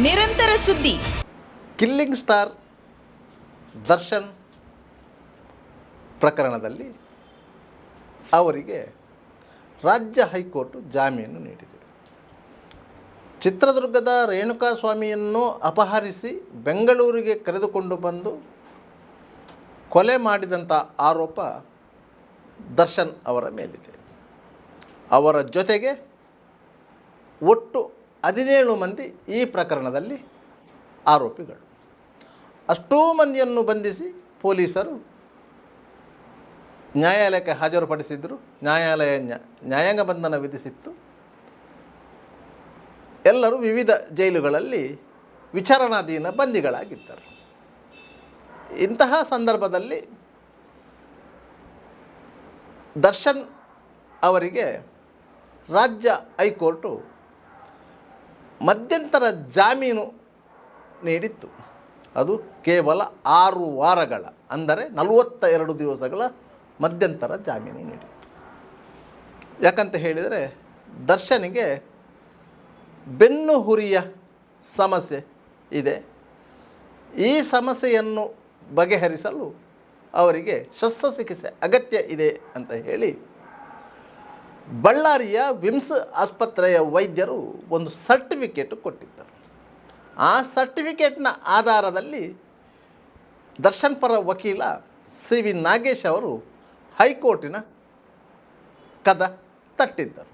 ನಿರಂತರ ಸುದ್ದಿ. Killing star Darshan ಪ್ರಕರಣದಲ್ಲಿ ಅವರಿಗೆ ರಾಜ್ಯ ಹೈಕೋರ್ಟ್ ಜಾಮೀನು ನೀಡಿದೆ. ಚಿತ್ರದುರ್ಗದ ರೇಣುಕಾಸ್ವಾಮಿಯನ್ನು ಅಪಹರಿಸಿ ಬೆಂಗಳೂರಿಗೆ ಕರೆದುಕೊಂಡು ಬಂದು ಕೊಲೆ ಮಾಡಿದಂಥ ಆರೋಪ ದರ್ಶನ್ ಅವರ ಮೇಲಿದೆ. ಅವರ ಜೊತೆಗೆ ಒಟ್ಟು 17 ಮಂದಿ ಈ ಪ್ರಕರಣದಲ್ಲಿ ಆರೋಪಿಗಳು. ಅಷ್ಟೂ ಮಂದಿಯನ್ನು ಬಂಧಿಸಿ ಪೊಲೀಸರು ನ್ಯಾಯಾಲಯಕ್ಕೆ ಹಾಜರುಪಡಿಸಿದ್ದರು. ನ್ಯಾಯಾಲಯ ನ್ಯಾಯಾಂಗ ಬಂಧನ ವಿಧಿಸಿತ್ತು. ಎಲ್ಲರೂ ವಿವಿಧ ಜೈಲುಗಳಲ್ಲಿ ವಿಚಾರಣಾಧೀನ ಬಂದಿಗಳಾಗಿದ್ದರು. ಇಂತಹ ಸಂದರ್ಭದಲ್ಲಿ ದರ್ಶನ್ ಅವರಿಗೆ ರಾಜ್ಯ ಹೈಕೋರ್ಟು ಮಧ್ಯಂತರ ಜಾಮೀನು ನೀಡಿತ್ತು. ಅದು ಕೇವಲ 6 ವಾರಗಳ, ಅಂದರೆ 42 ದಿವಸಗಳ ಮಧ್ಯಂತರ ಜಾಮೀನು ನೀಡಿತ್ತು. ಯಾಕಂತ ಹೇಳಿದರೆ ದರ್ಶನಿಗೆ ಬೆನ್ನು ಹುರಿಯ ಸಮಸ್ಯೆ ಇದೆ. ಈ ಸಮಸ್ಯೆಯನ್ನು ಬಗೆಹರಿಸಲು ಅವರಿಗೆ ಶಸ್ತ್ರಚಿಕಿತ್ಸೆ ಅಗತ್ಯ ಇದೆ ಅಂತ ಹೇಳಿ ಬಳ್ಳಾರಿಯ ವಿಮ್ಸ್ ಆಸ್ಪತ್ರೆಯ ವೈದ್ಯರು ಒಂದು ಸರ್ಟಿಫಿಕೇಟ್ ಕೊಟ್ಟಿದ್ದರು. ಆ ಸರ್ಟಿಫಿಕೇಟ್ನ ಆಧಾರದಲ್ಲಿ ದರ್ಶನ್ ಪರ ವಕೀಲ ಸಿ.ವಿ. ನಾಗೇಶ್ ಅವರು ಹೈಕೋರ್ಟಿನ ಕದ ತಟ್ಟಿದ್ದರು.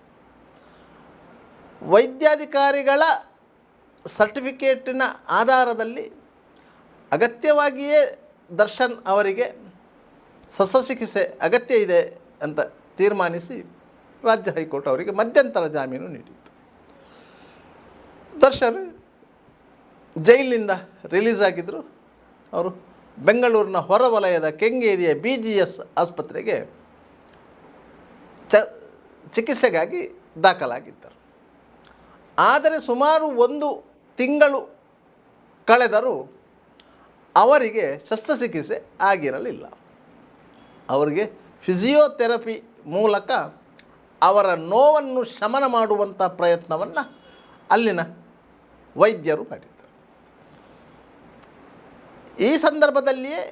ವೈದ್ಯಾಧಿಕಾರಿಗಳ ಸರ್ಟಿಫಿಕೇಟಿನ ಆಧಾರದಲ್ಲಿ ಅಗತ್ಯವಾಗಿಯೇ ದರ್ಶನ್ ಅವರಿಗೆ ಶಸ್ತ್ರಚಿಕಿತ್ಸೆ ಅಗತ್ಯ ಇದೆ ಅಂತ ತೀರ್ಮಾನಿಸಿ ರಾಜ್ಯ ಹೈಕೋರ್ಟ್ ಅವರಿಗೆ ಮಧ್ಯಂತರ ಜಾಮೀನು ನೀಡಿತ್ತು. ದರ್ಶನ್ ಜೈಲಿನಿಂದ ರಿಲೀಸ್ ಆಗಿದ್ದರು. ಅವರು ಬೆಂಗಳೂರಿನ ಹೊರವಲಯದ ಕೆಂಗೇರಿಯ BGS ಆಸ್ಪತ್ರೆಗೆ ಚಿಕಿತ್ಸೆಗಾಗಿ ದಾಖಲಾಗಿದ್ದರು. ಆದರೆ ಸುಮಾರು 1 ತಿಂಗಳು ಕಳೆದರೂ ಅವರಿಗೆ ಶಸ್ತ್ರಚಿಕಿತ್ಸೆ ಆಗಿರಲಿಲ್ಲ. ಅವರಿಗೆ ಫಿಸಿಯೋಥೆರಪಿ ಮೂಲಕ ಅವರ ನೋವನ್ನು ಶಮನ ಮಾಡುವಂಥ ಪ್ರಯತ್ನವನ್ನು ಅಲ್ಲಿನ ವೈದ್ಯರು ಮಾಡಿದ್ದರು. ಈ ಸಂದರ್ಭದಲ್ಲಿಯೇ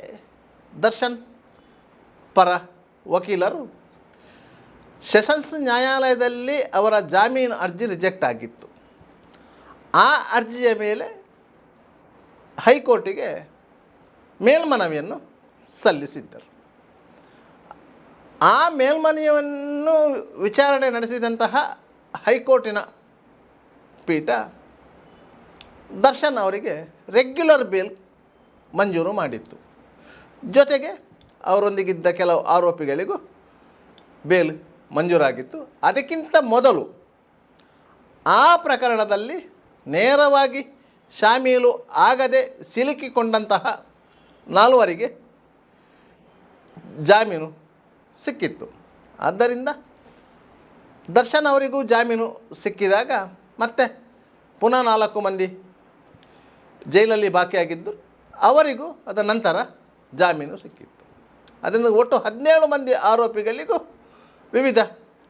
ದರ್ಶನ್ ಪರ ವಕೀಲರು ಸೆಷನ್ಸ್ ನ್ಯಾಯಾಲಯದಲ್ಲಿ ಅವರ ಜಾಮೀನು ಅರ್ಜಿ ರಿಜೆಕ್ಟ್ ಆಗಿತ್ತು. ಆ ಅರ್ಜಿಯ ಮೇಲೆ ಹೈಕೋರ್ಟಿಗೆ ಮೇಲ್ಮನವಿಯನ್ನು ಸಲ್ಲಿಸಿದ್ದರು. ಆ ಮೇಲ್ಮನವಿಯನ್ನು ವಿಚಾರಣೆ ನಡೆಸಿದಂತಹ ಹೈಕೋರ್ಟಿನ ಪೀಠ ದರ್ಶನ್ ಅವರಿಗೆ ರೆಗ್ಯುಲರ್ ಬೇಲ್ ಮಂಜೂರು ಮಾಡಿತ್ತು. ಜೊತೆಗೆ ಅವರೊಂದಿಗಿದ್ದ ಕೆಲವು ಆರೋಪಿಗಳಿಗೂ ಬೇಲ್ ಮಂಜೂರಾಗಿತ್ತು. ಅದಕ್ಕಿಂತ ಮೊದಲು ಆ ಪ್ರಕರಣದಲ್ಲಿ ನೇರವಾಗಿ ಶಾಮೀಲು ಆಗದೆ ಸಿಲುಕಿಕೊಂಡಂತಹ 4 ಜಾಮೀನು ಸಿಕ್ಕಿತ್ತು. ಆದ್ದರಿಂದ ದರ್ಶನ್ ಅವರಿಗೂ ಜಾಮೀನು ಸಿಕ್ಕಿದಾಗ ಮತ್ತೆ ಪುನಃ 4 ಮಂದಿ ಜೈಲಲ್ಲಿ ಬಾಕಿಯಾಗಿದ್ದು ಅವರಿಗೂ ಅದರ ನಂತರ ಜಾಮೀನು ಸಿಕ್ಕಿತ್ತು. ಅದರಿಂದ ಒಟ್ಟು 17 ಮಂದಿ ಆರೋಪಿಗಳಿಗೂ ವಿವಿಧ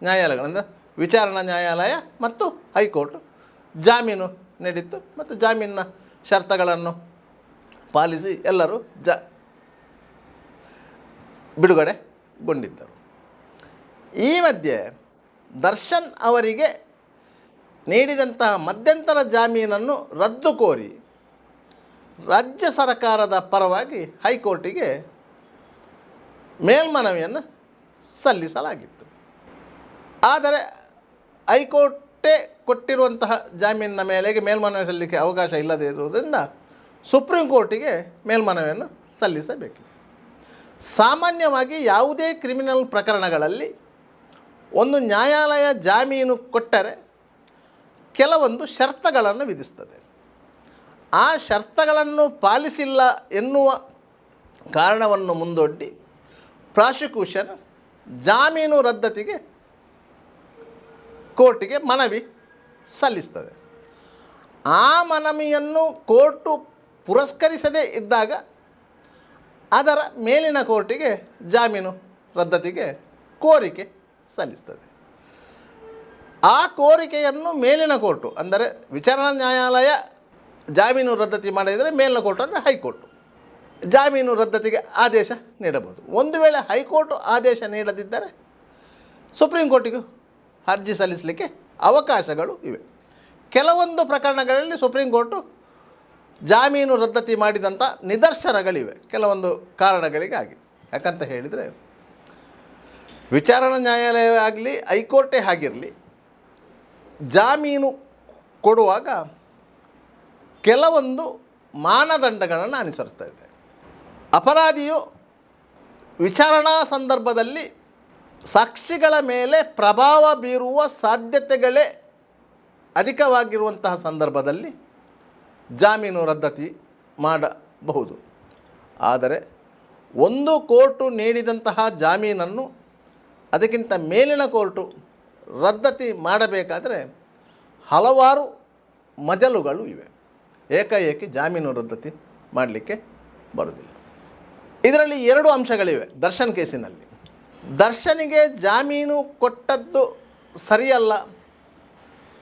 ನ್ಯಾಯಾಲಯಗಳಿಂದ ವಿಚಾರಣಾ ನ್ಯಾಯಾಲಯ ಮತ್ತು ಹೈಕೋರ್ಟ್ ಜಾಮೀನು ನೀಡಿತ್ತು. ಮತ್ತು ಜಾಮೀನಿನ ಷರತ್ತುಗಳನ್ನು ಪಾಲಿಸಿ ಎಲ್ಲರೂ ಬಿಡುಗಡೆಗೊಂಡಿದ್ದರು. ಈ ಮಧ್ಯೆ ದರ್ಶನ್ ಅವರಿಗೆ ನೀಡಿದಂತಹ ಮಧ್ಯಂತರ ಜಾಮೀನನ್ನು ರದ್ದು ಕೋರಿ ರಾಜ್ಯ ಸರ್ಕಾರದ ಪರವಾಗಿ ಹೈಕೋರ್ಟಿಗೆ ಮೇಲ್ಮನವಿಯನ್ನು ಸಲ್ಲಿಸಲಾಗಿತ್ತು. ಆದರೆ ಹೈಕೋರ್ಟೇ ಕೊಟ್ಟಿರುವಂತಹ ಜಾಮೀನಿನ ಮೇಲೆಗೆ ಮೇಲ್ಮನವಿ ಸಲ್ಲಿಕೆ ಅವಕಾಶ ಇಲ್ಲದೇ ಇರುವುದರಿಂದ ಸುಪ್ರೀಂ ಕೋರ್ಟಿಗೆ ಮೇಲ್ಮನವಿಯನ್ನು ಸಲ್ಲಿಸಬೇಕಿತ್ತು. ಸಾಮಾನ್ಯವಾಗಿ ಯಾವುದೇ ಕ್ರಿಮಿನಲ್ ಪ್ರಕರಣಗಳಲ್ಲಿ ಒಂದು ನ್ಯಾಯಾಲಯ ಜಾಮೀನು ಕೊಟ್ಟರೆ ಕೆಲವೊಂದು ಷರತ್ತುಗಳನ್ನು ವಿಧಿಸ್ತದೆ. ಆ ಷರತ್ತುಗಳನ್ನು ಪಾಲಿಸಿಲ್ಲ ಎನ್ನುವ ಕಾರಣವನ್ನು ಮುಂದೊಡ್ಡಿ ಪ್ರಾಸಿಕ್ಯೂಷನ್ ಜಾಮೀನು ರದ್ದತಿಗೆ ಕೋರ್ಟಿಗೆ ಮನವಿ ಸಲ್ಲಿಸ್ತದೆ. ಆ ಮನವಿಯನ್ನು ಕೋರ್ಟು ಪುರಸ್ಕರಿಸದೇ ಇದ್ದಾಗ ಅದರ ಮೇಲಿನ ಕೋರ್ಟಿಗೆ ಜಾಮೀನು ರದ್ದತಿಗೆ ಕೋರಿಕೆ ಸಲ್ಲಿಸ್ತದೆ. ಆ ಕೋರಿಕೆಯನ್ನು ಮೇಲಿನ ಕೋರ್ಟು ಅಂದರೆ ವಿಚಾರಣಾ ನ್ಯಾಯಾಲಯ ಜಾಮೀನು ರದ್ದತಿ ಮಾಡಿದರೆ ಮೇಲಿನ ಕೋರ್ಟ್ ಅಂದರೆ ಹೈಕೋರ್ಟು ಜಾಮೀನು ರದ್ದತಿಗೆ ಆದೇಶ ನೀಡಬಹುದು. ಒಂದು ವೇಳೆ ಹೈಕೋರ್ಟು ಆದೇಶ ನೀಡದಿದ್ದರೆ ಸುಪ್ರೀಂ ಕೋರ್ಟಿಗೂ ಅರ್ಜಿ ಸಲ್ಲಿಸಲಿಕ್ಕೆ ಅವಕಾಶಗಳು ಇವೆ. ಕೆಲವೊಂದು ಪ್ರಕರಣಗಳಲ್ಲಿ ಸುಪ್ರೀಂ ಕೋರ್ಟು ಜಾಮೀನು ರದ್ದತಿ ಮಾಡಿದಂಥ ನಿದರ್ಶನಗಳಿವೆ ಕೆಲವೊಂದು ಕಾರಣಗಳಿಗಾಗಿ. ಯಾಕಂತ ಹೇಳಿದರೆ ವಿಚಾರಣಾ ನ್ಯಾಯಾಲಯವೇ ಆಗಲಿ ಹೈಕೋರ್ಟೇ ಆಗಿರಲಿ, ಜಾಮೀನು ಕೊಡುವಾಗ ಕೆಲವೊಂದು ಮಾನದಂಡಗಳನ್ನು ಅನುಸರಿಸ್ತಾ ಇದೆ. ಅಪರಾಧಿಯು ವಿಚಾರಣಾ ಸಂದರ್ಭದಲ್ಲಿ ಸಾಕ್ಷಿಗಳ ಮೇಲೆ ಪ್ರಭಾವ ಬೀರುವ ಸಾಧ್ಯತೆಗಳೇ ಅಧಿಕವಾಗಿರುವಂತಹ ಸಂದರ್ಭದಲ್ಲಿ ಜಾಮೀನು ರದ್ದತಿ ಮಾಡಬಹುದು. ಆದರೆ ಒಂದು ಕೋರ್ಟು ನೀಡಿದಂತಹ ಜಾಮೀನನ್ನು ಅದಕ್ಕಿಂತ ಮೇಲಿನ ಕೋರ್ಟು ರದ್ದತಿ ಮಾಡಬೇಕಾದರೆ ಹಲವಾರು ಮಜಲುಗಳು ಇವೆ. ಏಕಾಏಕಿ ಜಾಮೀನು ರದ್ದತಿ ಮಾಡಲಿಕ್ಕೆ ಬರುವುದಿಲ್ಲ. ಇದರಲ್ಲಿ ಎರಡು ಅಂಶಗಳಿವೆ. ದರ್ಶನ್ ಕೇಸಿನಲ್ಲಿ ದರ್ಶನಿಗೆ ಜಾಮೀನು ಕೊಟ್ಟದ್ದು ಸರಿಯಲ್ಲ,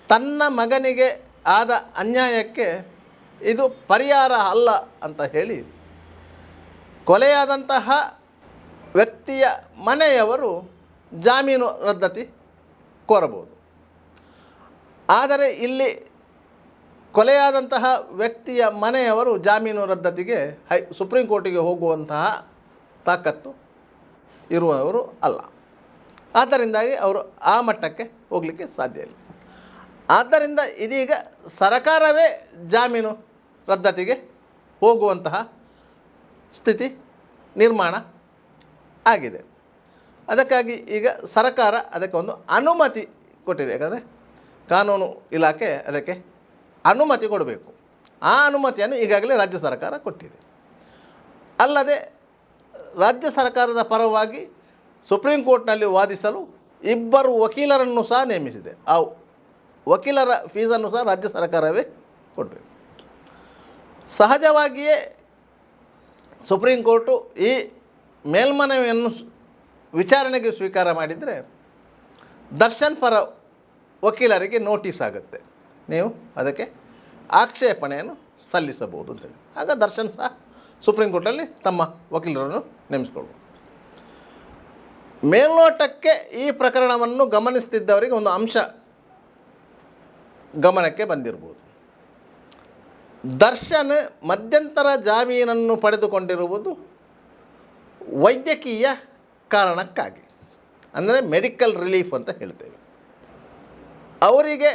ತನ್ನ ಮಗನಿಗೆ ಆದ ಅನ್ಯಾಯಕ್ಕೆ ಇದು ಪರಿಹಾರ ಅಲ್ಲ ಅಂತ ಹೇಳಿ ಕೊಲೆಯಾದಂತಹ ವ್ಯಕ್ತಿಯ ಮನೆಯವರು ಜಾಮೀನು ರದ್ದತಿ ಕೋರಬಹುದು. ಆದರೆ ಇಲ್ಲಿ ಕೊಲೆಯಾದಂತಹ ವ್ಯಕ್ತಿಯ ಮನೆಯವರು ಜಾಮೀನು ರದ್ದತಿಗೆ ಸುಪ್ರೀಂ ಕೋರ್ಟಿಗೆ ಹೋಗುವಂತಹ ತಾಕತ್ತು ಇರುವವರು ಅಲ್ಲ. ಆದ್ದರಿಂದಾಗಿ ಅವರು ಆ ಮಟ್ಟಕ್ಕೆ ಹೋಗಲಿಕ್ಕೆ ಸಾಧ್ಯ ಇಲ್ಲ. ಆದ್ದರಿಂದ ಇದೀಗ ಸರಕಾರವೇ ಜಾಮೀನು ರದ್ದತಿಗೆ ಹೋಗುವಂತಹ ಸ್ಥಿತಿ ನಿರ್ಮಾಣ ಆಗಿದೆ. ಅದಕ್ಕಾಗಿ ಈಗ ಸರ್ಕಾರ ಅದಕ್ಕೆ ಒಂದು ಅನುಮತಿ ಕೊಟ್ಟಿದೆ. ಯಾಕಂದರೆ ಕಾನೂನು ಇಲಾಖೆ ಅದಕ್ಕೆ ಅನುಮತಿ ಕೊಡಬೇಕು. ಆ ಅನುಮತಿಯನ್ನು ಈಗಾಗಲೇ ರಾಜ್ಯ ಸರ್ಕಾರ ಕೊಟ್ಟಿದೆ. ಅಲ್ಲದೆ ರಾಜ್ಯ ಸರ್ಕಾರದ ಪರವಾಗಿ ಸುಪ್ರೀಂ ಕೋರ್ಟ್ನಲ್ಲಿ ವಾದಿಸಲು ಇಬ್ಬರು ವಕೀಲರನ್ನು ಸಹ ನೇಮಿಸಿದೆ. ಆ ವಕೀಲರ ಫೀಸನ್ನು ಸಹ ರಾಜ್ಯ ಸರ್ಕಾರವೇ ಕೊಡಬೇಕು. ಸಹಜವಾಗಿಯೇ ಸುಪ್ರೀಂ ಕೋರ್ಟು ಈ ಮೇಲ್ಮನವಿಯನ್ನು ವಿಚಾರಣೆಗೆ ಸ್ವೀಕಾರ ಮಾಡಿದರೆ ದರ್ಶನ್ ಪರ ವಕೀಲರಿಗೆ ನೋಟಿಸ್ ಆಗುತ್ತೆ, ನೀವು ಅದಕ್ಕೆ ಆಕ್ಷೇಪಣೆಯನ್ನು ಸಲ್ಲಿಸಬಹುದು ಅಂತೇಳಿ. ಆಗ ದರ್ಶನ್ ಸಹ ಸುಪ್ರೀಂ ಕೋರ್ಟಲ್ಲಿ ತಮ್ಮ ವಕೀಲರನ್ನು ನೇಮಿಸಿಕೊಳ್ಬೋದು. ಮೇಲ್ನೋಟಕ್ಕೆ ಈ ಪ್ರಕರಣವನ್ನು ಗಮನಿಸ್ತಿದ್ದವರಿಗೆ ಒಂದು ಅಂಶ ಗಮನಕ್ಕೆ ಬಂದಿರ್ಬೋದು. ದರ್ಶನ್ ಮಧ್ಯಂತರ ಜಾಮೀನನ್ನು ಪಡೆದುಕೊಂಡಿರುವುದು ವೈದ್ಯಕೀಯ ಕಾರಣಕ್ಕಾಗಿ, ಅಂದರೆ ಮೆಡಿಕಲ್ ರಿಲೀಫ್ ಅಂತ ಹೇಳ್ತೇವೆ. ಅವರಿಗೆ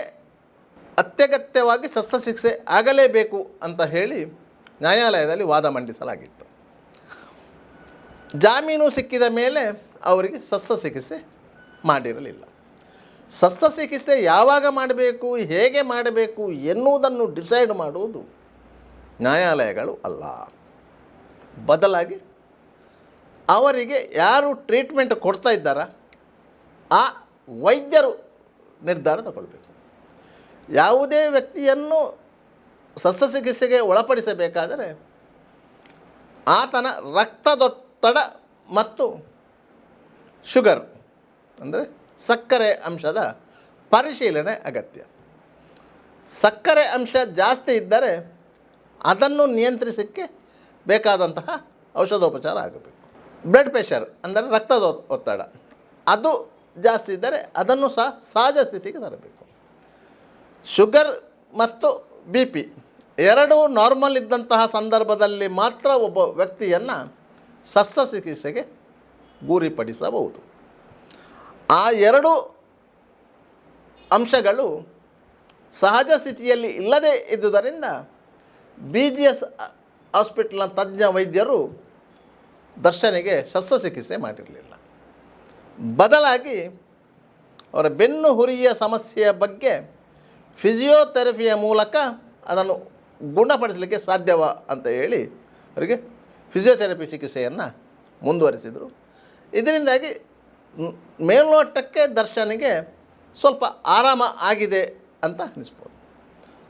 ಅತ್ಯಗತ್ಯವಾಗಿ ಶಸ್ತ್ರಚಿಕಿತ್ಸೆ ಆಗಲೇಬೇಕು ಅಂತ ಹೇಳಿ ನ್ಯಾಯಾಲಯದಲ್ಲಿ ವಾದ ಮಂಡಿಸಲಾಗಿತ್ತು. ಜಾಮೀನು ಸಿಕ್ಕಿದ ಮೇಲೆ ಅವರಿಗೆ ಶಸ್ತ್ರಚಿಕಿತ್ಸೆ ಮಾಡಿರಲಿಲ್ಲ. ಶಸ್ತ್ರಚಿಕಿತ್ಸೆ ಯಾವಾಗ ಮಾಡಬೇಕು, ಹೇಗೆ ಮಾಡಬೇಕು ಎನ್ನುವುದನ್ನು ಡಿಸೈಡ್ ಮಾಡುವುದು ನ್ಯಾಯಾಲಯಗಳು ಅಲ್ಲ. ಬದಲಾಗಿ ಅವರಿಗೆ ಯಾರು ಟ್ರೀಟ್ಮೆಂಟ್ ಕೊಡ್ತಾ ಇದ್ದಾರಾ ಆ ವೈದ್ಯರು ನಿರ್ಧಾರ ತಗೊಳ್ಬೇಕು. ಯಾವುದೇ ವ್ಯಕ್ತಿಯನ್ನು ಶಸ್ತ್ರಚಿಕಿತ್ಸೆಗೆ ಒಳಪಡಿಸಬೇಕಾದರೆ ಆತನ ರಕ್ತದೊತ್ತಡ ಮತ್ತು ಶುಗರ್ ಅಂದರೆ ಸಕ್ಕರೆ ಅಂಶದ ಪರಿಶೀಲನೆ ಅಗತ್ಯ. ಸಕ್ಕರೆ ಅಂಶ ಜಾಸ್ತಿ ಇದ್ದರೆ ಅದನ್ನು ನಿಯಂತ್ರಿಸಲಿಕ್ಕೆ ಬೇಕಾದಂತಹ ಔಷಧೋಪಚಾರ ಆಗಬೇಕು. ಬ್ಲಡ್ ಪ್ರೆಷರ್ ಅಂದರೆ ರಕ್ತದ ಒತ್ತಡ ಅದು ಜಾಸ್ತಿ ಇದ್ದರೆ ಅದನ್ನು ಸಹ ಸಹಜ ಸ್ಥಿತಿಗೆ ತರಬೇಕು. ಶುಗರ್ ಮತ್ತು ಬಿ ಪಿ ಎರಡೂ ನಾರ್ಮಲ್ ಇದ್ದಂತಹ ಸಂದರ್ಭದಲ್ಲಿ ಮಾತ್ರ ಒಬ್ಬ ವ್ಯಕ್ತಿಯನ್ನು ಶಸ್ತ್ರಚಿಕಿತ್ಸೆಗೆ ಗುರಿಪಡಿಸಬಹುದು. ಆ ಎರಡು ಅಂಶಗಳು ಸಹಜ ಸ್ಥಿತಿಯಲ್ಲಿ ಇಲ್ಲದೇ ಇದ್ದುದರಿಂದ BGS ಹಾಸ್ಪಿಟಲ್ನ ತಜ್ಞ ವೈದ್ಯರು ದರ್ಶನಿಗೆ ಶಸ್ತ್ರಚಿಕಿತ್ಸೆ ಮಾಡಿರಲಿಲ್ಲ. ಬದಲಾಗಿ ಅವರ ಬೆನ್ನು ಹುರಿಯ ಸಮಸ್ಯೆಯ ಬಗ್ಗೆ ಫಿಸಿಯೋಥೆರಪಿಯ ಮೂಲಕ ಅದನ್ನು ಗುಣಪಡಿಸಲಿಕ್ಕೆ ಸಾಧ್ಯವ ಅಂತ ಹೇಳಿ ಅವರಿಗೆ ಫಿಸಿಯೋಥೆರಪಿ ಚಿಕಿತ್ಸೆಯನ್ನು ಮುಂದುವರಿಸಿದರು. ಇದರಿಂದಾಗಿ ಮೇಲ್ನೋಟಕ್ಕೆ ದರ್ಶನಿಗೆ ಸ್ವಲ್ಪ ಆರಾಮ ಆಗಿದೆ ಅಂತ ಅನಿಸ್ಬೋದು.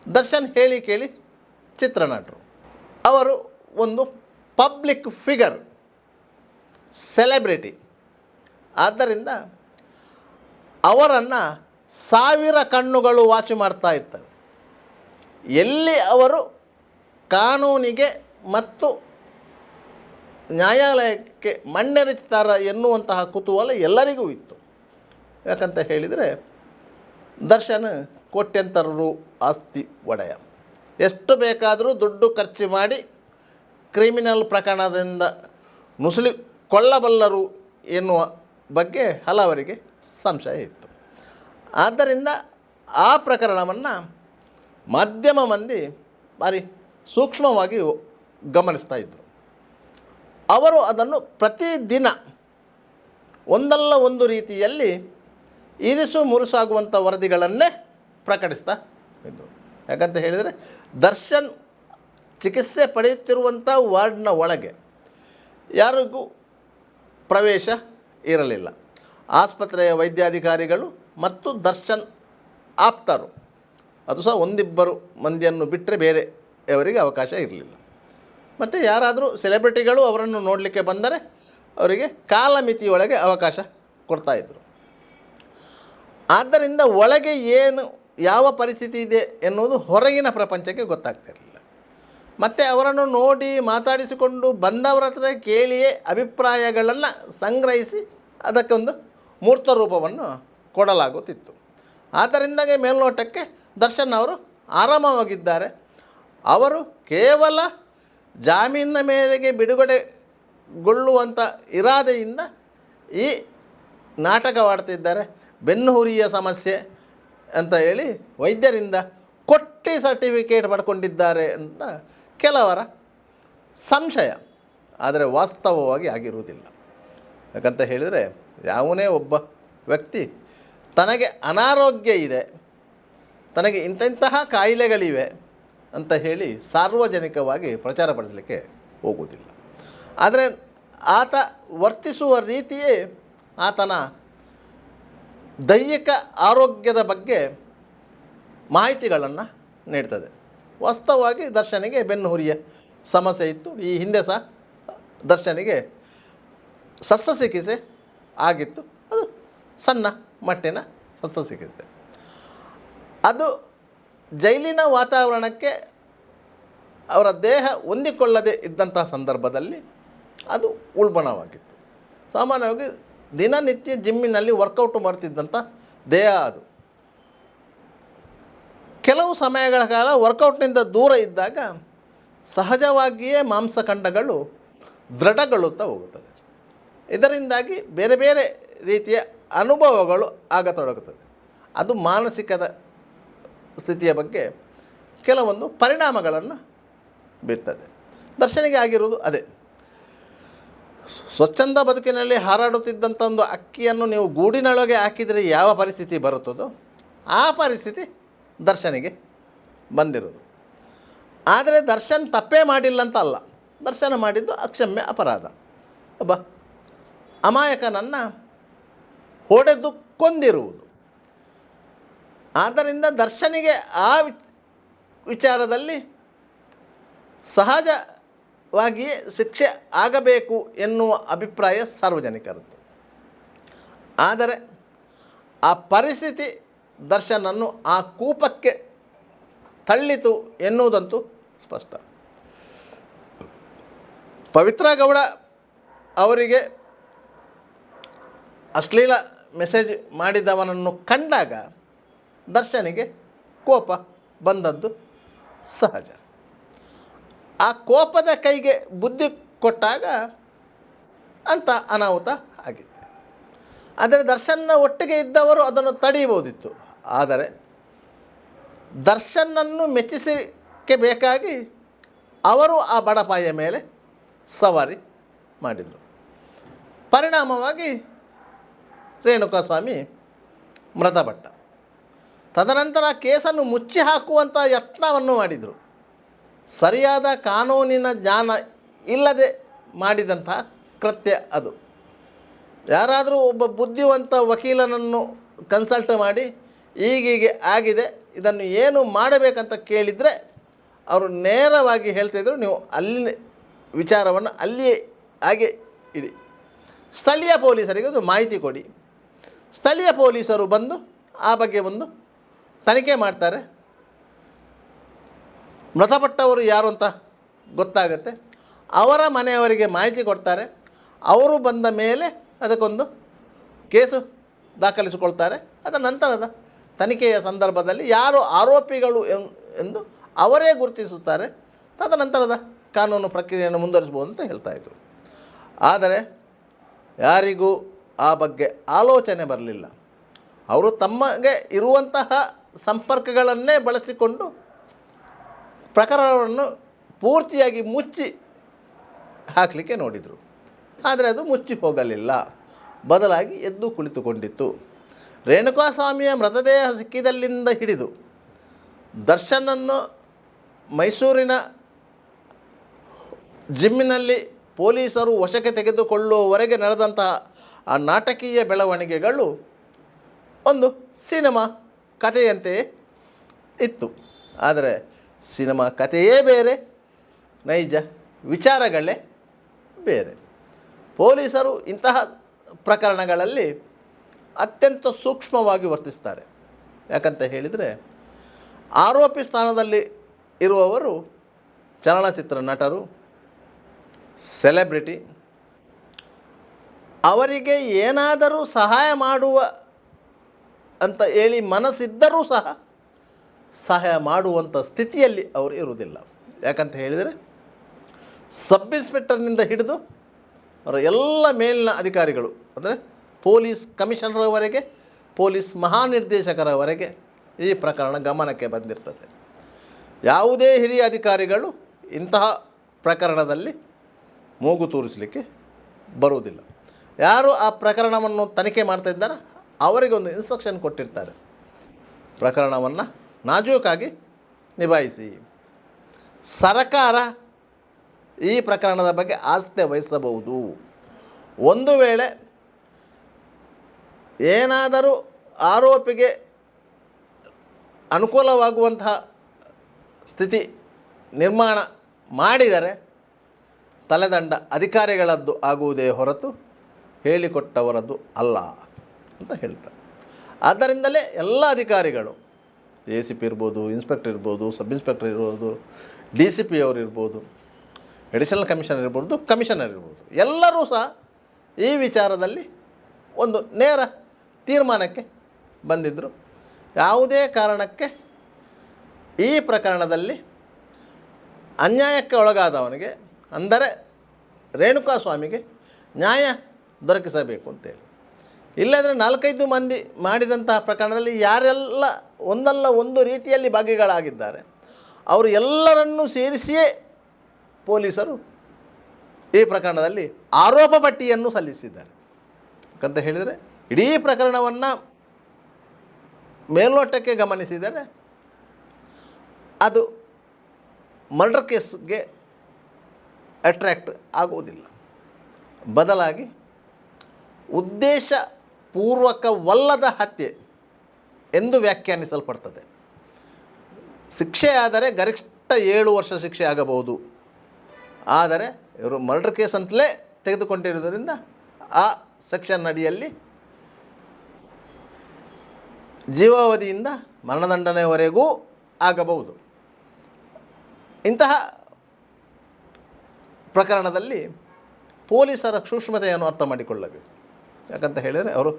ದರ್ಶನ್ ಹೇಳಿ ಕೇಳಿ ಚಿತ್ರನಟರು, ಅವರು ಒಂದು ಪಬ್ಲಿಕ್ ಫಿಗರ್, ಸೆಲೆಬ್ರಿಟಿ. ಆದ್ದರಿಂದ ಅವರನ್ನು ಸಾವಿರ ಕಣ್ಣುಗಳು ವಾಚ್ ಮಾಡ್ತಾ ಇರ್ತವೆ. ಎಲ್ಲಿ ಅವರು ಕಾನೂನಿಗೆ ಮತ್ತು ನ್ಯಾಯಾಲಯಕ್ಕೆ ಮಣ್ಣೆರಚ್ತಾರ ಎನ್ನುವಂತಹ ಕುತೂಹಲ ಎಲ್ಲರಿಗೂ ಇತ್ತು. ಯಾಕಂತ ಹೇಳಿದರೆ ದರ್ಶನ್ ಕೋಟ್ಯಂತರ ರು ಆಸ್ತಿ ಒಡೆಯ. ಎಷ್ಟು ಬೇಕಾದರೂ ದುಡ್ಡು ಖರ್ಚು ಮಾಡಿ ಕ್ರಿಮಿನಲ್ ಪ್ರಕರಣದಿಂದ ನುಸುಳಿಕೊಳ್ಳಬಲ್ಲರು ಎನ್ನುವ ಬಗ್ಗೆ ಹಲವರಿಗೆ ಸಂಶಯ ಇತ್ತು. ಆದ್ದರಿಂದ ಆ ಪ್ರಕರಣವನ್ನು ಮಾಧ್ಯಮ ಮಂದಿ ಭಾರಿ ಸೂಕ್ಷ್ಮವಾಗಿ ಗಮನಿಸ್ತಾ ಇದ್ದರು. ಅವರು ಅದನ್ನು ಪ್ರತಿದಿನ ಒಂದಲ್ಲ ಒಂದು ರೀತಿಯಲ್ಲಿ ಇರಿಸು ಮುರುಸಾಗುವಂಥ ವರದಿಗಳನ್ನೇ ಪ್ರಕಟಿಸ್ತಾ ಇದ್ದರು. ಯಾಕಂತ ಹೇಳಿದರೆ ದರ್ಶನ್ ಚಿಕಿತ್ಸೆ ಪಡೆಯುತ್ತಿರುವಂಥ ವಾರ್ಡ್ನ ಒಳಗೆ ಯಾರಿಗೂ ಪ್ರವೇಶ ಇರಲಿಲ್ಲ. ಆಸ್ಪತ್ರೆಯ ವೈದ್ಯಾಧಿಕಾರಿಗಳು ಮತ್ತು ದರ್ಶನ್ ಆಪ್ತರು, ಅದು ಸಹ ಒಂದಿಬ್ಬರು ಮಂದಿಯನ್ನು ಬಿಟ್ಟರೆ ಬೇರೆ ಅವರಿಗೆ ಅವಕಾಶ ಇರಲಿಲ್ಲ. ಮತ್ತು ಯಾರಾದರೂ ಸೆಲೆಬ್ರಿಟಿಗಳು ಅವರನ್ನು ನೋಡಲಿಕ್ಕೆ ಬಂದರೆ ಅವರಿಗೆ ಕಾಲಮಿತಿಯೊಳಗೆ ಅವಕಾಶ ಕೊಡ್ತಾಯಿದ್ರು. ಆದ್ದರಿಂದ ಒಳಗೆ ಏನು ಯಾವ ಪರಿಸ್ಥಿತಿ ಇದೆ ಎನ್ನುವುದು ಹೊರಗಿನ ಪ್ರಪಂಚಕ್ಕೆ ಗೊತ್ತಾಗ್ತಿರಲಿಲ್ಲ. ಮತ್ತು ಅವರನ್ನು ನೋಡಿ ಮಾತಾಡಿಸಿಕೊಂಡು ಬಂದವರ ಹತ್ರ ಕೇಳಿಯೇ ಅಭಿಪ್ರಾಯಗಳನ್ನು ಸಂಗ್ರಹಿಸಿ ಅದಕ್ಕೊಂದು ಮೂರ್ತ ರೂಪವನ್ನು ಕೊಡಲಾಗುತ್ತಿತ್ತು. ಆದ್ದರಿಂದಾಗೆ ಮೇಲ್ನೋಟಕ್ಕೆ ದರ್ಶನ್ ಅವರು ಆರಾಮವಾಗಿದ್ದಾರೆ. ಅವರು ಕೇವಲ ಜಾಮೀನಿನ ಮೇರೆಗೆ ಬಿಡುಗಡೆಗೊಳ್ಳುವಂಥ ಇರಾದೆಯಿಂದ ಈ ನಾಟಕವಾಡ್ತಿದ್ದಾರೆ. ಬೆನ್ನುಹುರಿಯ ಸಮಸ್ಯೆ ಅಂತ ಹೇಳಿ ವೈದ್ಯರಿಂದ ಕೊಟ್ಟಿ ಸರ್ಟಿಫಿಕೇಟ್ ಪಡ್ಕೊಂಡಿದ್ದಾರೆ ಅಂತ ಕೆಲವರ ಸಂಶಯ. ಆದರೆ ವಾಸ್ತವವಾಗಿ ಆಗಿರುವುದಿಲ್ಲ. ಯಾಕಂತ ಹೇಳಿದರೆ ಯಾವನೇ ಒಬ್ಬ ವ್ಯಕ್ತಿ ತನಗೆ ಅನಾರೋಗ್ಯ ಇದೆ, ತನಗೆ ಇಂತಹ ಕಾಯಿಲೆಗಳಿವೆ ಅಂತ ಹೇಳಿ ಸಾರ್ವಜನಿಕವಾಗಿ ಪ್ರಚಾರಪಡಿಸಲಿಕ್ಕೆ ಹೋಗುವುದಿಲ್ಲ. ಆದರೆ ಆತ ವರ್ತಿಸುವ ರೀತಿಯೇ ಆತನ ದೈಹಿಕ ಆರೋಗ್ಯದ ಬಗ್ಗೆ ಮಾಹಿತಿಗಳನ್ನು ನೀಡ್ತದೆ. ವಾಸ್ತವವಾಗಿ ದರ್ಶನಿಗೆ ಬೆನ್ನುಹುರಿಯ ಸಮಸ್ಯೆ ಇತ್ತು. ಈ ಹಿಂದೆ ಸಹ ದರ್ಶನಿಗೆ ಶಸ್ತ್ರಚಿಕಿತ್ಸೆ ಆಗಿತ್ತು. ಅದು ಸಣ್ಣ ಮಟ್ಟಿನ ಶಸ್ತ್ರಚಿಕಿತ್ಸೆ. ಅದು ಜೈಲಿನ ವಾತಾವರಣಕ್ಕೆ ಅವರ ದೇಹ ಹೊಂದಿಕೊಳ್ಳದೆ ಇದ್ದಂತಹ ಸಂದರ್ಭದಲ್ಲಿ ಅದು ಉಲ್ಬಣವಾಗಿತ್ತು. ಸಾಮಾನ್ಯವಾಗಿ ದಿನನಿತ್ಯ ಜಿಮ್ಮಿನಲ್ಲಿ ವರ್ಕೌಟ್ ಮಾಡ್ತಿದ್ದಂಥ ದೇಹ ಅದು. ಕೆಲವು ಸಮಯಗಳ ಕಾಲ ವರ್ಕೌಟ್ನಿಂದ ದೂರ ಇದ್ದಾಗ ಸಹಜವಾಗಿಯೇ ಮಾಂಸಖಂಡಗಳು ದೃಢಗೊಳ್ಳುತ್ತಾ ಹೋಗುತ್ತದೆ. ಇದರಿಂದಾಗಿ ಬೇರೆ ಬೇರೆ ರೀತಿಯ ಅನುಭವಗಳು ಆಗತೊಡಗುತ್ತದೆ. ಅದು ಮಾನಸಿಕದ ಸ್ಥಿತಿಯ ಬಗ್ಗೆ ಕೆಲವೊಂದು ಪರಿಣಾಮಗಳನ್ನು ಬೀರ್ತದೆ. ದರ್ಶನಿಗೆ ಆಗಿರುವುದು ಅದೇ. ಸ್ವಚ್ಛಂದ ಬದುಕಿನಲ್ಲಿ ಹಾರಾಡುತ್ತಿದ್ದಂಥ ಒಂದು ಅಕ್ಕಿಯನ್ನು ನೀವು ಗೂಡಿನೊಳಗೆ ಹಾಕಿದರೆ ಯಾವ ಪರಿಸ್ಥಿತಿ ಬರುತ್ತದೋ ಆ ಪರಿಸ್ಥಿತಿ ದರ್ಶನಿಗೆ ಬಂದಿರೋದು. ಆದರೆ ದರ್ಶನ್ ತಪ್ಪೇ ಮಾಡಿಲ್ಲ ಅಂತ ಅಲ್ಲ. ದರ್ಶನ ಮಾಡಿದ್ದು ಅಕ್ಷಮ್ಯ ಅಪರಾಧ. ಒಬ್ಬ ಅಮಾಯಕನನ್ನು ಹೊಡೆದು ಕೊಂದಿರುವುದು. ಆದ್ದರಿಂದ ದರ್ಶನಿಗೆ ಆ ವಿಚಾರದಲ್ಲಿ ಸಹಜವಾಗಿಯೇ ಶಿಕ್ಷೆ ಆಗಬೇಕು ಎನ್ನುವ ಅಭಿಪ್ರಾಯ ಸಾರ್ವಜನಿಕರದ್ದು. ಆದರೆ ಆ ಪರಿಸ್ಥಿತಿ ದರ್ಶನನ್ನು ಆ ಕೂಪಕ್ಕೆ ತಳ್ಳಿತು ಎನ್ನುವುದಂತೂ ಸ್ಪಷ್ಟ. ಪವಿತ್ರ ಗೌಡ ಅವರಿಗೆ ಅಶ್ಲೀಲ ಮೆಸೇಜ್ ಮಾಡಿದವನನ್ನು ಕಂಡಾಗ ದರ್ಶನಿಗೆ ಕೋಪ ಬಂದದ್ದು ಸಹಜ. ಆ ಕೋಪದ ಕೈಗೆ ಬುದ್ಧಿ ಕೊಟ್ಟಾಗ ಅಂಥ ಅನಾಹುತ ಆಗಿದೆ. ಆದರೆ ದರ್ಶನ್ನ ಒಟ್ಟಿಗೆ ಇದ್ದವರು ಅದನ್ನು ತಡೆಯಬಹುದಿತ್ತು. ಆದರೆ ದರ್ಶನನ್ನು ಮೆಚ್ಚಿಸಲಿಕ್ಕೆ ಬೇಕಾಗಿ ಅವರು ಆ ಬಡಪಾಯಿಯ ಮೇಲೆ ಸವಾರಿ ಮಾಡಿದರು. ಪರಿಣಾಮವಾಗಿ ರೇಣುಕಾಸ್ವಾಮಿ ಮೃತಪಟ್ಟ. ತದನಂತರ ಕೇಸನ್ನು ಮುಚ್ಚಿ ಹಾಕುವಂಥ ಯತ್ನವನ್ನು ಮಾಡಿದರು. ಸರಿಯಾದ ಕಾನೂನಿನ ಜ್ಞಾನ ಇಲ್ಲದೆ ಮಾಡಿದಂತಹ ಕೃತ್ಯ ಅದು. ಯಾರಾದರೂ ಒಬ್ಬ ಬುದ್ಧಿವಂತ ವಕೀಲನನ್ನು ಕನ್ಸಲ್ಟ್ ಮಾಡಿ ಈಗೀಗೆ ಆಗಿದೆ, ಇದನ್ನು ಏನು ಮಾಡಬೇಕಂತ ಕೇಳಿದರೆ ಅವರು ನೇರವಾಗಿ ಹೇಳ್ತಿದ್ರು, ನೀವು ಅಲ್ಲಿ ವಿಚಾರವನ್ನು ಅಲ್ಲಿಯೇ ಹಾಗೆ ಇಡಿ, ಸ್ಥಳೀಯ ಪೊಲೀಸರಿಗೆ ಒಂದು ಮಾಹಿತಿ ಕೊಡಿ, ಸ್ಥಳೀಯ ಪೊಲೀಸರು ಬಂದು ಆ ಬಗ್ಗೆ ಒಂದು ತನಿಖೆ ಮಾಡ್ತಾರೆ, ಮೃತಪಟ್ಟವರು ಯಾರು ಅಂತ ಗೊತ್ತಾಗುತ್ತೆ. ಅವರ ಮನೆಯವರಿಗೆ ಮಾಹಿತಿ ಕೊಡ್ತಾರೆ. ಅವರು ಬಂದ ಮೇಲೆ ಅದಕ್ಕೊಂದು ಕೇಸು ದಾಖಲಿಸಿಕೊಳ್ತಾರೆ. ಅದರ ನಂತರದ ತನಿಖೆಯ ಸಂದರ್ಭದಲ್ಲಿ ಯಾರು ಆರೋಪಿಗಳು ಎಂದು ಅವರೇ ಗುರುತಿಸುತ್ತಾರೆ. ತದನಂತರದ ಕಾನೂನು ಪ್ರಕ್ರಿಯೆಯನ್ನು ಮುಂದುವರಿಸ್ಬೋದು ಅಂತ ಹೇಳ್ತಾಯಿದ್ರು. ಆದರೆ ಯಾರಿಗೂ ಆ ಬಗ್ಗೆ ಆಲೋಚನೆ ಬರಲಿಲ್ಲ. ಅವರು ತಮಗೆ ಇರುವಂತಹ ಸಂಪರ್ಕಗಳನ್ನೇ ಬಳಸಿಕೊಂಡು ಪ್ರಕರಣವನ್ನು ಪೂರ್ತಿಯಾಗಿ ಮುಚ್ಚಿ ಹಾಕಲಿಕ್ಕೆ ನೋಡಿದರು. ಆದರೆ ಅದು ಮುಚ್ಚಿ ಹೋಗಲಿಲ್ಲ, ಬದಲಾಗಿ ಎದ್ದು ಕುಳಿತುಕೊಂಡಿತ್ತು. ರೇಣುಕಾಸ್ವಾಮಿಯ ಮೃತದೇಹ ಸಿಕ್ಕಿದಲ್ಲಿಂದ ಹಿಡಿದು ದರ್ಶನನ್ನು ಮೈಸೂರಿನ ಜಿಮ್ಮಿನಲ್ಲಿ ಪೊಲೀಸರು ವಶಕ್ಕೆ ತೆಗೆದುಕೊಳ್ಳುವವರೆಗೆ ನಡೆದಂತಹ ಆ ನಾಟಕೀಯ ಬೆಳವಣಿಗೆಗಳು ಒಂದು ಸಿನಿಮಾ ಕಥೆಯಂತೆಯೇ ಇತ್ತು. ಆದರೆ ಸಿನಿಮಾ ಕಥೆಯೇ ಬೇರೆ, ನೈಜ ವಿಚಾರಗಳೇ ಬೇರೆ. ಪೊಲೀಸರು ಇಂತಹ ಪ್ರಕರಣಗಳಲ್ಲಿ ಅತ್ಯಂತ ಸೂಕ್ಷ್ಮವಾಗಿ ವರ್ತಿಸ್ತಾರೆ. ಯಾಕಂತ ಹೇಳಿದರೆ, ಆರೋಪಿ ಸ್ಥಾನದಲ್ಲಿ ಇರುವವರು ಚಲನಚಿತ್ರ ನಟರು, ಸೆಲೆಬ್ರಿಟಿ. ಅವರಿಗೆ ಏನಾದರೂ ಸಹಾಯ ಮಾಡುವ ಅಂತ ಹೇಳಿ ಮನಸ್ಸಿದ್ದರೂ ಸಹ ಸಹಾಯ ಮಾಡುವಂಥ ಸ್ಥಿತಿಯಲ್ಲಿ ಅವರು ಇರುವುದಿಲ್ಲ. ಯಾಕಂತ ಹೇಳಿದರೆ, ಸಬ್ ಇನ್ಸ್ಪೆಕ್ಟರ್ನಿಂದ ಹಿಡಿದು ಅವರ ಎಲ್ಲ ಮೇಲಿನ ಅಧಿಕಾರಿಗಳು, ಅಂದರೆ ಪೊಲೀಸ್ ಕಮಿಷನರ್ವರೆಗೆ, ಪೊಲೀಸ್ ಮಹಾನಿರ್ದೇಶಕರವರೆಗೆ ಈ ಪ್ರಕರಣ ಗಮನಕ್ಕೆ ಬಂದಿರ್ತದೆ. ಯಾವುದೇ ಹಿರಿಯ ಅಧಿಕಾರಿಗಳು ಇಂತಹ ಪ್ರಕರಣದಲ್ಲಿ ಮೂಗು ತೂರಿಸಲಿಕ್ಕೆ ಬರುವುದಿಲ್ಲ. ಯಾರು ಆ ಪ್ರಕರಣವನ್ನು ತನಿಖೆ ಮಾಡ್ತಾಯಿದ್ದಾರೆ ಅವರಿಗೆ ಒಂದು ಇನ್ಸ್ಟ್ರಕ್ಷನ್ ಕೊಟ್ಟಿರ್ತಾರೆ, ಪ್ರಕರಣವನ್ನು ನಾಜೂಕಾಗಿ ನಿಭಾಯಿಸಿ. ಸರ್ಕಾರ ಈ ಪ್ರಕರಣದ ಬಗ್ಗೆ ಆಸ್ಥೆ ವಹಿಸಬಹುದು. ಒಂದು ವೇಳೆ ಏನಾದರೂ ಆರೋಪಿಗೆ ಅನುಕೂಲವಾಗುವಂತಹ ಸ್ಥಿತಿ ನಿರ್ಮಾಣ ಮಾಡಿದರೆ ತಲೆದಂಡ ಅಧಿಕಾರಿಗಳದ್ದು ಆಗುವುದೇ ಹೊರತು ಹೇಳಿಕೊಟ್ಟವರದ್ದು ಅಲ್ಲ ಅಂತ ಹೇಳ್ತಾರೆ. ಆದ್ದರಿಂದಲೇ ಎಲ್ಲ ಅಧಿಕಾರಿಗಳು, ACP ಇರ್ಬೋದು, ಇನ್ಸ್ಪೆಕ್ಟರ್ ಇರ್ಬೋದು, ಸಬ್ ಇನ್ಸ್ಪೆಕ್ಟರ್ ಇರ್ಬೋದು, DCP ಅವರು ಇರ್ಬೋದು, ಅಡಿಷನಲ್ ಕಮಿಷನರ್ ಇರ್ಬೋದು, ಕಮಿಷನರ್ ಇರ್ಬೋದು, ಎಲ್ಲರೂ ಸಹ ಈ ವಿಚಾರದಲ್ಲಿ ಒಂದು ನೇರ ತೀರ್ಮಾನಕ್ಕೆ ಬಂದಿದ್ದರು. ಯಾವುದೇ ಕಾರಣಕ್ಕೆ ಈ ಪ್ರಕರಣದಲ್ಲಿ ಅನ್ಯಾಯಕ್ಕೆ ಒಳಗಾದವನಿಗೆ, ಅಂದರೆ ರೇಣುಕಾಸ್ವಾಮಿಗೆ ನ್ಯಾಯ ದೊರಕಿಸಬೇಕು ಅಂತೇಳಿ. ಇಲ್ಲಂದರೆ 4-5 ಮಂದಿ ಮಾಡಿದಂತಹ ಪ್ರಕರಣದಲ್ಲಿ ಯಾರೆಲ್ಲ ಒಂದಲ್ಲ ಒಂದು ರೀತಿಯಲ್ಲಿ ಭಾಗಿಗಳಾಗಿದ್ದಾರೆ ಅವರು ಎಲ್ಲರನ್ನೂ ಸೇರಿಸಿಯೇ ಪೊಲೀಸರು ಈ ಪ್ರಕರಣದಲ್ಲಿ ಆರೋಪ ಪಟ್ಟಿಯನ್ನು ಸಲ್ಲಿಸಿದ್ದಾರೆ. ಯಾಕಂತ ಹೇಳಿದರೆ, ಇಡೀ ಪ್ರಕರಣವನ್ನು ಮೇಲ್ನೋಟಕ್ಕೆ ಗಮನಿಸಿದರೆ ಅದು ಮರ್ಡರ್ ಕೇಸ್ಗೆ ಅಟ್ರ್ಯಾಕ್ಟ್ ಆಗುವುದಿಲ್ಲ. ಬದಲಾಗಿ ಉದ್ದೇಶಪೂರ್ವಕವಲ್ಲದ ಹತ್ಯೆ ಎಂದು ವ್ಯಾಖ್ಯಾನಿಸಲ್ಪಡ್ತದೆ. ಶಿಕ್ಷೆಯಾದರೆ ಗರಿಷ್ಠ 7 ವರ್ಷ ಶಿಕ್ಷೆ ಆಗಬಹುದು. ಆದರೆ ಇವರು ಮರ್ಡರ್ ಕೇಸ್ ಅಂತಲೇ ತೆಗೆದುಕೊಂಡಿರುವುದರಿಂದ ಆ ಸೆಕ್ಷನ್ ಅಡಿಯಲ್ಲಿ ಜೀವಾವಧಿಯಿಂದ ಮರಣದಂಡನೆಯವರೆಗೂ ಆಗಬಹುದು. ಇಂತಹ ಪ್ರಕರಣದಲ್ಲಿ ಪೊಲೀಸರ ಸೂಕ್ಷ್ಮತೆಯನ್ನು ಅರ್ಥ ಮಾಡಿಕೊಳ್ಳಬೇಕು. ಯಾಕಂತ ಹೇಳಿದರೆ, ಅವರು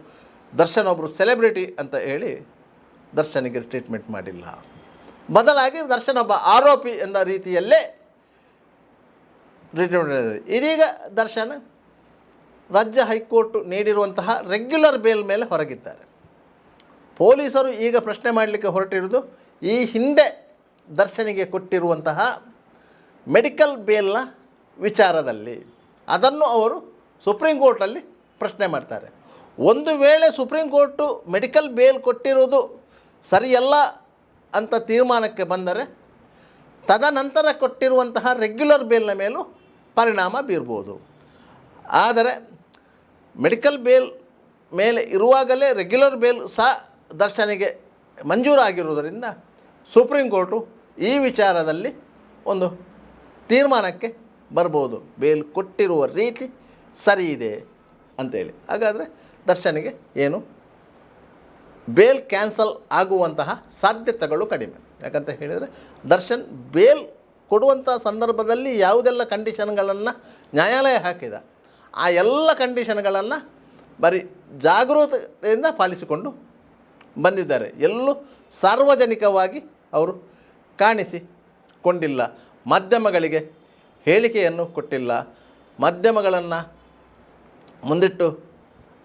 ದರ್ಶನ್ ಒಬ್ಬರು ಸೆಲೆಬ್ರಿಟಿ ಅಂತ ಹೇಳಿ ದರ್ಶನಿಗೆ ಟ್ರೀಟ್ಮೆಂಟ್ ಮಾಡಿಲ್ಲ. ಬದಲಾಗಿ ದರ್ಶನ್ ಒಬ್ಬ ಆರೋಪಿ ಎಂದ ರೀತಿಯಲ್ಲೇ ಟ್ರೀಟ್ಮೆಂಟ್ ಮಾಡಿದ್ದಾರೆ. ಇದೀಗ ದರ್ಶನ್ ರಾಜ್ಯ ಹೈಕೋರ್ಟ್ ನೀಡಿರುವಂತಹ ರೆಗ್ಯುಲರ್ ಬೇಲ್ ಮೇಲೆ ಹೊರಗಿದ್ದಾರೆ. ಪೊಲೀಸರು ಈಗ ಪ್ರಶ್ನೆ ಮಾಡಲಿಕ್ಕೆ ಹೊರಟಿರುವುದು ಈ ಹಿಂದೆ ದರ್ಶನಿಗೆ ಕೊಟ್ಟಿರುವಂತಹ ಮೆಡಿಕಲ್ ಬೇಲ್ನ ವಿಚಾರದಲ್ಲಿ. ಅದನ್ನು ಅವರು ಸುಪ್ರೀಂ ಕೋರ್ಟಲ್ಲಿ ಪ್ರಶ್ನೆ ಮಾಡ್ತಾರೆ. ಒಂದು ವೇಳೆ ಸುಪ್ರೀಂ ಕೋರ್ಟು ಮೆಡಿಕಲ್ ಬೇಲ್ ಕೊಟ್ಟಿರುವುದು ಸರಿಯಲ್ಲ ಅಂತ ತೀರ್ಮಾನಕ್ಕೆ ಬಂದರೆ ತದನಂತರ ಕೊಟ್ಟಿರುವಂತಹ ರೆಗ್ಯುಲರ್ ಬೇಲ್ನ ಮೇಲೂ ಪರಿಣಾಮ ಬೀರ್ಬೋದು. ಆದರೆ ಮೆಡಿಕಲ್ ಬೇಲ್ ಮೇಲೆ ಇರುವಾಗಲೇ ರೆಗ್ಯುಲರ್ ಬೇಲ್ ಸಹ ದರ್ಶನಿಗೆ ಮಂಜೂರಾಗಿರುವುದರಿಂದ ಸುಪ್ರೀಂ ಕೋರ್ಟು ಈ ವಿಚಾರದಲ್ಲಿ ಒಂದು ತೀರ್ಮಾನಕ್ಕೆ ಬರ್ಬೋದು, ಬೇಲ್ ಕೊಟ್ಟಿರುವ ರೀತಿ ಸರಿ ಇದೆ ಅಂತೇಳಿ. ಹಾಗಾದರೆ ದರ್ಶನಿಗೆ ಏನು ಬೇಲ್ ಕ್ಯಾನ್ಸಲ್ ಆಗುವಂತಹ ಸಾಧ್ಯತೆಗಳು ಕಡಿಮೆ. ಯಾಕಂತ ಹೇಳಿದರೆ ದರ್ಶನ್ ಬೇಲ್ ಕೊಡುವಂಥ ಸಂದರ್ಭದಲ್ಲಿ ಯಾವುದೆಲ್ಲ ಕಂಡೀಷನ್ಗಳನ್ನು ನ್ಯಾಯಾಲಯ ಹಾಕಿದ ಆ ಎಲ್ಲ ಕಂಡೀಷನ್ಗಳನ್ನು ಬರೀ ಜಾಗರೂಕತೆಯಿಂದ ಪಾಲಿಸಿಕೊಂಡು ಬಂದಿದ್ದಾರೆ. ಎಲ್ಲೂ ಸಾರ್ವಜನಿಕವಾಗಿ ಅವರು ಕಾಣಿಸಿಕೊಂಡಿಲ್ಲ, ಮಾಧ್ಯಮಗಳಿಗೆ ಹೇಳಿಕೆಯನ್ನು ಕೊಟ್ಟಿಲ್ಲ, ಮಾಧ್ಯಮಗಳನ್ನು ಮುಂದಿಟ್ಟು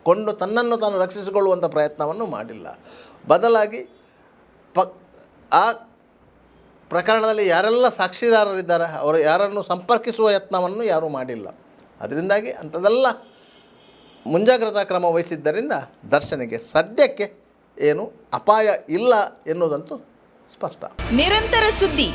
ಕೊಂಡು ತನ್ನನ್ನು ತಾನು ರಕ್ಷಿಸಿಕೊಳ್ಳುವಂಥ ಪ್ರಯತ್ನವನ್ನು ಮಾಡಿಲ್ಲ. ಬದಲಾಗಿ ಆ ಪ್ರಕರಣದಲ್ಲಿ ಯಾರೆಲ್ಲ ಸಾಕ್ಷಿದಾರರಿದ್ದಾರೆ ಅವರು ಯಾರನ್ನು ಸಂಪರ್ಕಿಸುವ ಯತ್ನವನ್ನು ಯಾರೂ ಮಾಡಿಲ್ಲ. ಅದರಿಂದಾಗಿ ಅಂಥದ್ದೆಲ್ಲ ಮುಂಜಾಗ್ರತಾ ಕ್ರಮ ವಹಿಸಿದ್ದರಿಂದ ದರ್ಶನಿಗೆ ಸದ್ಯಕ್ಕೆ ಏನು ಅಪಾಯ ಇಲ್ಲ ಎನ್ನುವುದಂತೂ ಸ್ಪಷ್ಟ. ನಿರಂತರ ಸುದ್ದಿ